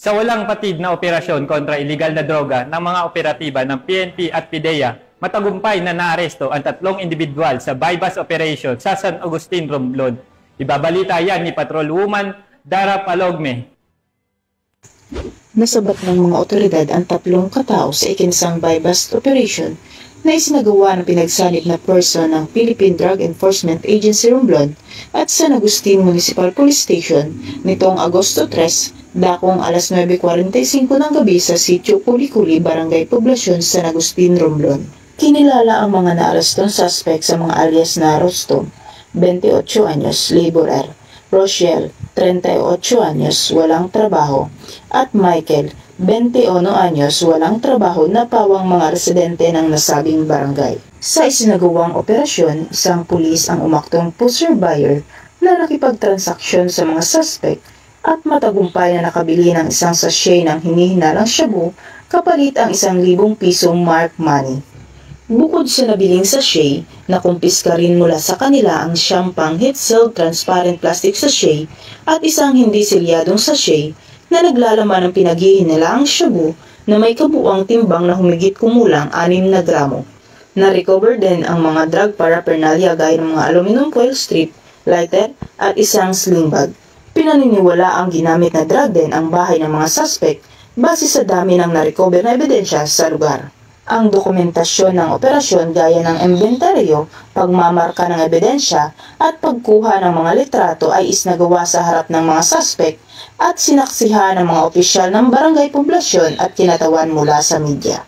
Sa walang patid na operasyon kontra iligal na droga ng mga operatiba ng PNP at PIDEA, matagumpay na naaresto ang 3 individual sa bypass operation sa San Agustin, Romblon. Ibabalita yan ni Patrolwoman Dara Palogme. Nasabat ng mga otoridad ang 3 katao sa ikinsang bypass operation na isinagawa ng pinagsanib na person ng Philippine Drug Enforcement Agency Romblon at San Agustin Municipal Police Station nitong Agosto 3, dakong alas 9:45 ng gabi sa sitio Kulikuli, Barangay Poblacion, San Agustin, Romblon. Kinilala ang mga naarestong suspect sa mga alias na Rostom, 28 anyos, laborer; Rochelle, 38 anyos, walang trabaho; at Michael, 21 anyos, walang trabaho na pawang mga residente ng nasabing barangay. Sa isinagawang operasyon, isang pulis ang umaktong pusher buyer na nakipagtransaksyon sa mga suspect at matagumpay na nakabili ng isang sachet ng hinihinalang shabu kapalit ang 1,000 pisong mark money. Bukod sa nabiling sachet, nakumpiska rin mula sa kanila ang siyang heat-sealed transparent plastic sachet at isang hindi selyadong sachet na naglalaman ng pinaghihinalaang shabu na may kabuuang timbang na humigit kumulang 6 na gramo. Na-recover din ang mga drug paraphernalia gaya ng mga aluminum foil strip, lighter at isang sling bag. Pinaniniwala ang ginamit na drug din ang bahay ng mga suspect base sa dami ng na-recover na ebidensya sa lugar. Ang dokumentasyon ng operasyon gaya ng inventaryo, pagmamarka ng ebidensya at pagkuha ng mga litrato ay isinagawa sa harap ng mga suspect at sinaksihan ng mga opisyal ng Barangay Poblacion at kinatawan mula sa media.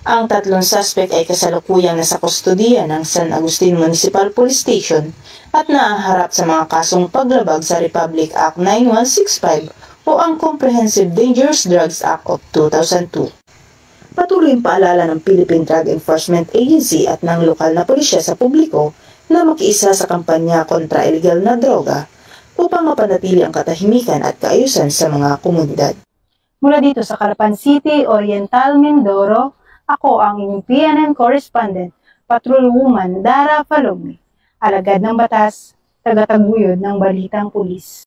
Ang 3 suspect ay kasalukuyang nasa kustodiya ng San Agustin Municipal Police Station at naaharap sa mga kasong paglabag sa Republic Act 9165 o ang Comprehensive Dangerous Drugs Act of 2002. Patuloy ang paalala ng Philippine Drug Enforcement Agency at ng lokal na pulisya sa publiko na makiisa sa kampanya kontra illegal na droga upang mapanatili ang katahimikan at kaayusan sa mga komunidad. Mula dito sa Calapan City, Oriental, Mindoro, ako ang inyong PNN correspondent, Patrolwoman Dara Palogme, alagad ng batas, tagataguyod ng balitang pulis.